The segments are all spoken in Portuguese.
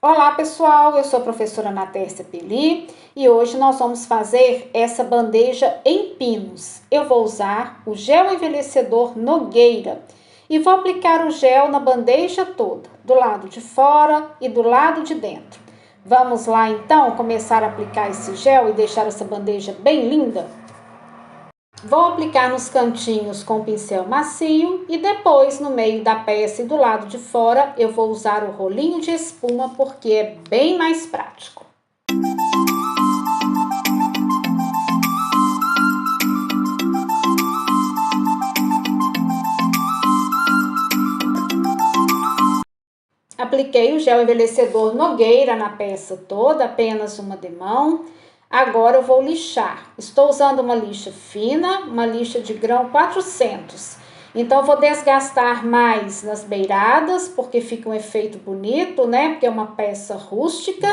Olá pessoal, eu sou a professora Ana Tércia Peli e hoje nós vamos fazer essa bandeja em pinos. Eu vou usar o gel envelhecedor Nogueira e vou aplicar o gel na bandeja toda, do lado de fora e do lado de dentro. Vamos lá então começar a aplicar esse gel e deixar essa bandeja bem linda? Vou aplicar nos cantinhos com o pincel macio e depois no meio da peça e do lado de fora eu vou usar o rolinho de espuma porque é bem mais prático. Apliquei o gel envelhecedor Nogueira na peça toda, apenas uma demão. Agora eu vou lixar. Estou usando uma lixa fina, uma lixa de grão 400. Então eu vou desgastar mais nas beiradas, porque fica um efeito bonito, né? Porque é uma peça rústica.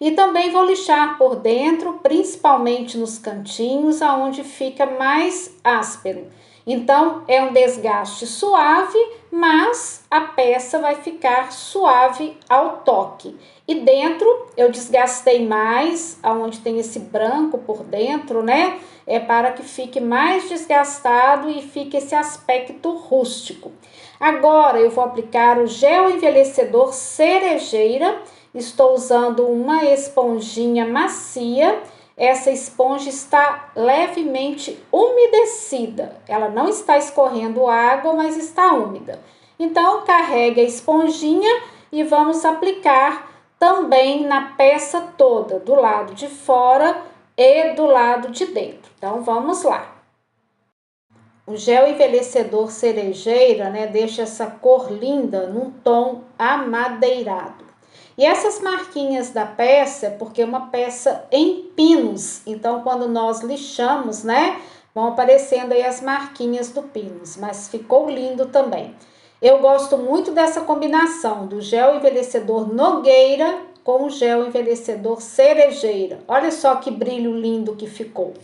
E também vou lixar por dentro, principalmente nos cantinhos, aonde fica mais áspero. Então é um desgaste suave, mas a peça vai ficar suave ao toque. E dentro eu desgastei mais, aonde tem esse branco por dentro, né? É para que fique mais desgastado e fique esse aspecto rústico. Agora eu vou aplicar o gel envelhecedor Cerejeira. Estou usando uma esponjinha macia. Essa esponja está levemente umedecida. Ela não está escorrendo água, mas está úmida. Então, carregue a esponjinha e vamos aplicar também na peça toda, do lado de fora e do lado de dentro. Então, vamos lá. O gel envelhecedor Cerejeira, né, deixa essa cor linda num tom amadeirado. E essas marquinhas da peça, porque é uma peça em pinos, então quando nós lixamos, né, vão aparecendo aí as marquinhas do pinos, mas ficou lindo também. Eu gosto muito dessa combinação do gel envelhecedor Nogueira com o gel envelhecedor Cerejeira. Olha só que brilho lindo que ficou.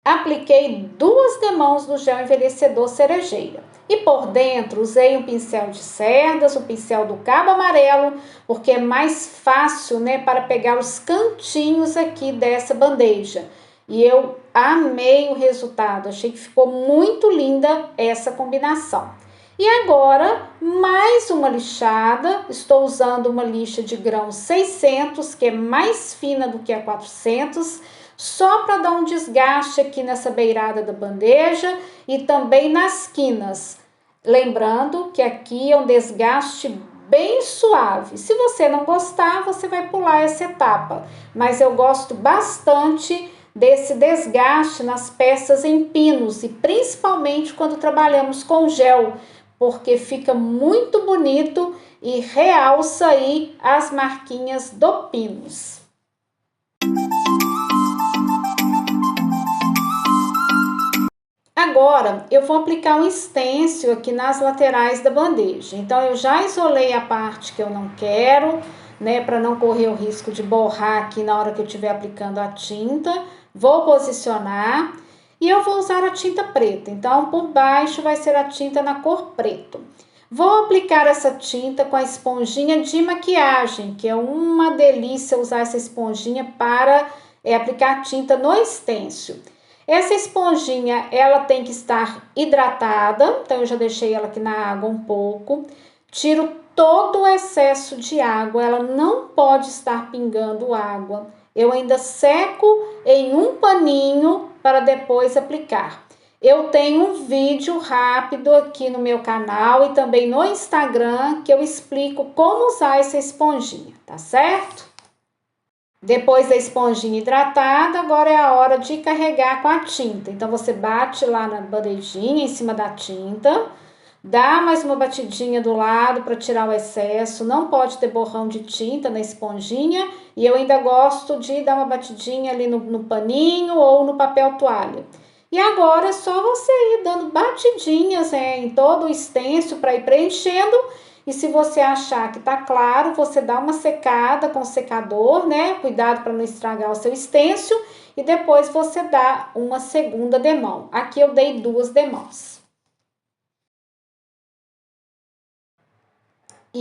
Apliquei 2 demãos do gel envelhecedor Cerejeira. E por dentro usei um pincel de cerdas, o pincel do cabo amarelo, porque é mais fácil, né, para pegar os cantinhos aqui dessa bandeja. E eu amei o resultado, achei que ficou muito linda essa combinação. E agora, mais uma lixada, estou usando uma lixa de grão 600, que é mais fina do que a 400, só para dar um desgaste aqui nessa beirada da bandeja e também nas quinas. Lembrando que aqui é um desgaste bem suave. Se você não gostar, você vai pular essa etapa. Mas eu gosto bastante desse desgaste nas peças em pinos e principalmente quando trabalhamos com gel, porque fica muito bonito e realça aí as marquinhas do pinos. Agora, eu vou aplicar um stencil aqui nas laterais da bandeja. Então, eu já isolei a parte que eu não quero, né, para não correr o risco de borrar aqui na hora que eu estiver aplicando a tinta. Vou posicionar e eu vou usar a tinta preta. Então, por baixo vai ser a tinta na cor preto. Vou aplicar essa tinta com a esponjinha de maquiagem, que é uma delícia usar essa esponjinha para aplicar tinta no stencil. Essa esponjinha, ela tem que estar hidratada, então eu já deixei ela aqui na água um pouco. Tiro todo o excesso de água, ela não pode estar pingando água. Eu ainda seco em um paninho para depois aplicar. Eu tenho um vídeo rápido aqui no meu canal e também no Instagram que eu explico como usar essa esponjinha, tá certo? Depois da esponjinha hidratada, agora é a hora de carregar com a tinta. Então, você bate lá na bandejinha, em cima da tinta, dá mais uma batidinha do lado para tirar o excesso. Não pode ter borrão de tinta na esponjinha. E eu ainda gosto de dar uma batidinha ali no paninho ou no papel toalha. E agora é só você ir dando batidinhas em todo o stencil para ir preenchendo. E se você achar que tá claro, você dá uma secada com o secador, né? Cuidado para não estragar o seu stencil. E depois você dá uma segunda demão. Aqui eu dei 2 demãos.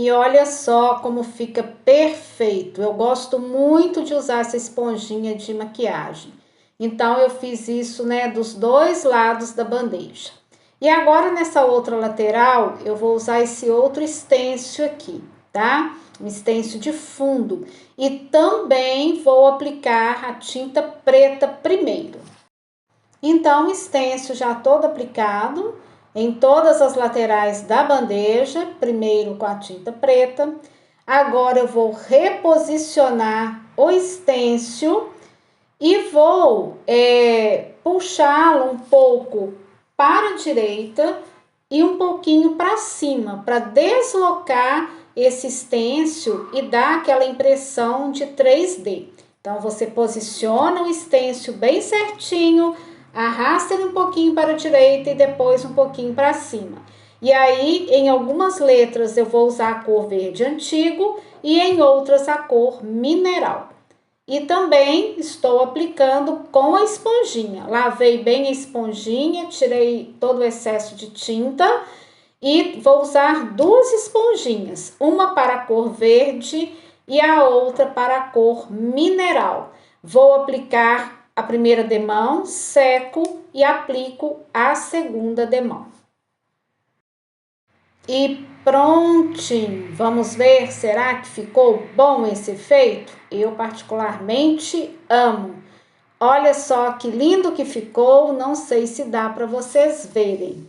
E olha só como fica perfeito. Eu gosto muito de usar essa esponjinha de maquiagem. Então, eu fiz isso, né, dos dois lados da bandeja. E agora, nessa outra lateral, eu vou usar esse outro stencil aqui, tá? Um stencil de fundo. E também vou aplicar a tinta preta primeiro. Então, o stencil já todo aplicado em todas as laterais da bandeja, primeiro com a tinta preta. Agora, eu vou reposicionar o stencil e vou puxá-lo um pouco para a direita e um pouquinho para cima, para deslocar esse stencil e dar aquela impressão de 3D. Então, você posiciona o stencil bem certinho, arrasta ele um pouquinho para a direita e depois um pouquinho para cima. E aí, em algumas letras eu vou usar a cor verde antigo e em outras a cor mineral. E também estou aplicando com a esponjinha. Lavei bem a esponjinha, tirei todo o excesso de tinta e vou usar duas esponjinhas, uma para a cor verde e a outra para a cor mineral. Vou aplicar a primeira demão, seco e aplico a segunda demão. E prontinho, vamos ver, será que ficou bom esse efeito? Eu particularmente amo. Olha só que lindo que ficou, não sei se dá para vocês verem.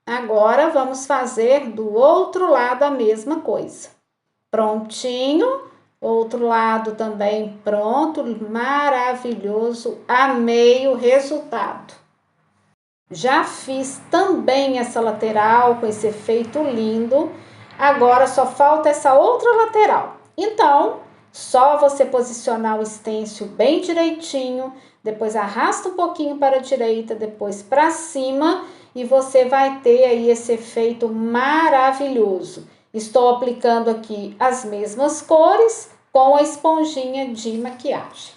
Agora vamos fazer do outro lado a mesma coisa. Prontinho, outro lado também pronto, maravilhoso, amei o resultado. Já fiz também essa lateral com esse efeito lindo. Agora só falta essa outra lateral. Então, só você posicionar o stencil bem direitinho, depois arrasta um pouquinho para a direita, depois para cima e você vai ter aí esse efeito maravilhoso. Estou aplicando aqui as mesmas cores com a esponjinha de maquiagem.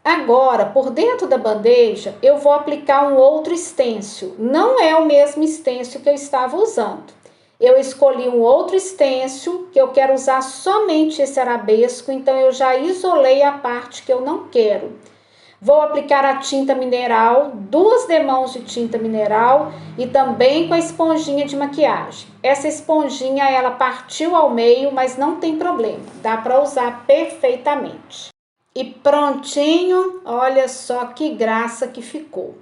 Agora, por dentro da bandeja, eu vou aplicar um outro stencil. Não é o mesmo stencil que eu estava usando. Eu escolhi um outro stencil que eu quero usar somente esse arabesco, então eu já isolei a parte que eu não quero. Vou aplicar a tinta mineral, duas demãos de tinta mineral e também com a esponjinha de maquiagem. Essa esponjinha, ela partiu ao meio, mas não tem problema, dá para usar perfeitamente. E prontinho, olha só que graça que ficou.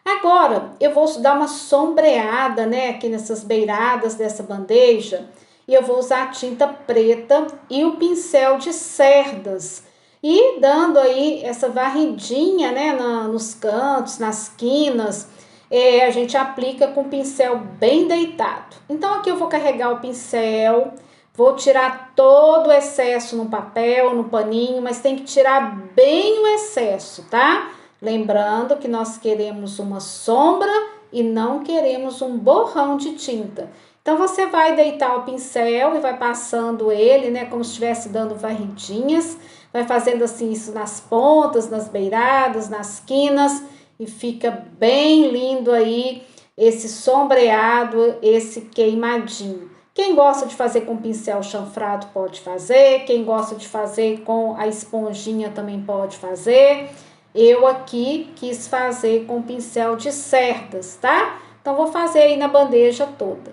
Agora, eu vou dar uma sombreada, né, aqui nessas beiradas dessa bandeja. E eu vou usar a tinta preta e o pincel de cerdas. E dando aí essa varridinha, né, nos cantos, nas quinas, a gente aplica com o pincel bem deitado. Então, aqui eu vou carregar o pincel. Vou tirar todo o excesso no papel, no paninho, mas tem que tirar bem o excesso, tá? Lembrando que nós queremos uma sombra e não queremos um borrão de tinta. Então, você vai deitar o pincel e vai passando ele, né, como se estivesse dando varridinhas. Vai fazendo assim isso nas pontas, nas beiradas, nas quinas e fica bem lindo aí esse sombreado, esse queimadinho. Quem gosta de fazer com pincel chanfrado pode fazer, quem gosta de fazer com a esponjinha também pode fazer. Eu aqui quis fazer com pincel de cerdas, tá? Então, vou fazer aí na bandeja toda.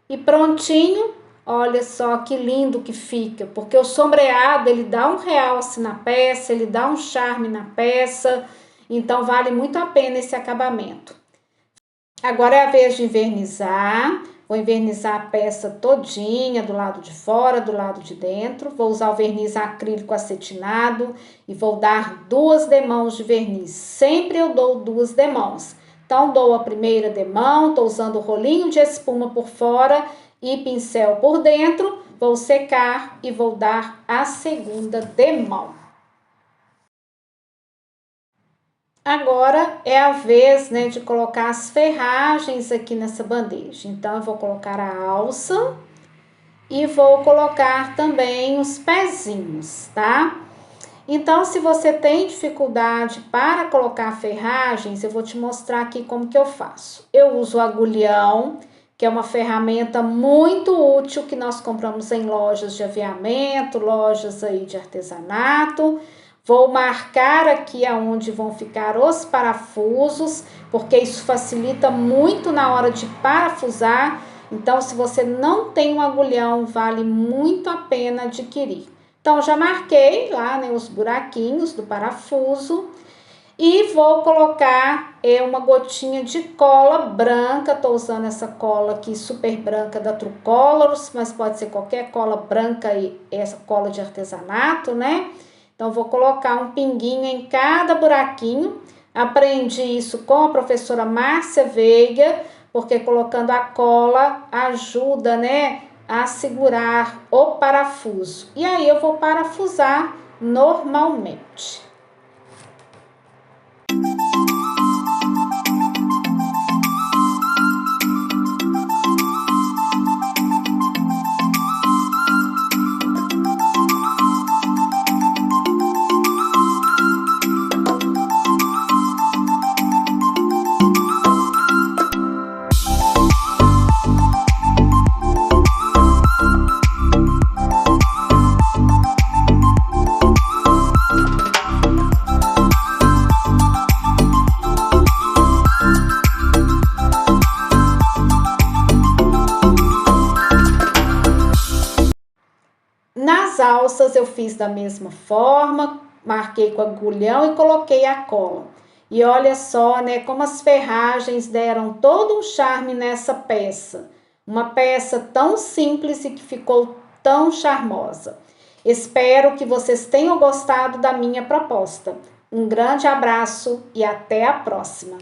E prontinho, olha só que lindo que fica, porque o sombreado, ele dá um realce na peça, ele dá um charme na peça, então vale muito a pena esse acabamento. Agora é a vez de envernizar. Vou envernizar a peça todinha, do lado de fora, do lado de dentro. Vou usar o verniz acrílico acetinado e vou dar duas demãos de verniz. Sempre eu dou duas demãos. Então, dou a primeira demão, estou usando o rolinho de espuma por fora e pincel por dentro. Vou secar e vou dar a segunda demão. Agora é a vez, né, de colocar as ferragens aqui nessa bandeja. Então, eu vou colocar a alça e vou colocar também os pezinhos, tá? Então, se você tem dificuldade para colocar ferragens, eu vou te mostrar aqui como que eu faço. Eu uso o agulhão, que é uma ferramenta muito útil que nós compramos em lojas de aviamento, lojas aí de artesanato. Vou marcar aqui aonde vão ficar os parafusos, porque isso facilita muito na hora de parafusar. Então, se você não tem um agulhão, vale muito a pena adquirir. Então, já marquei lá, né, os buraquinhos do parafuso e vou colocar uma gotinha de cola branca. Tô usando essa cola aqui super branca da True Colors, mas pode ser qualquer cola branca e essa cola de artesanato, né? Então, vou colocar um pinguinho em cada buraquinho. Aprendi isso com a professora Márcia Veiga, porque colocando a cola ajuda, né, a segurar o parafuso. E aí eu vou parafusar normalmente. Nas alças eu fiz da mesma forma, marquei com agulhão e coloquei a cola. E olha só, né, como as ferragens deram todo um charme nessa peça. Uma peça tão simples e que ficou tão charmosa. Espero que vocês tenham gostado da minha proposta. Um grande abraço e até a próxima!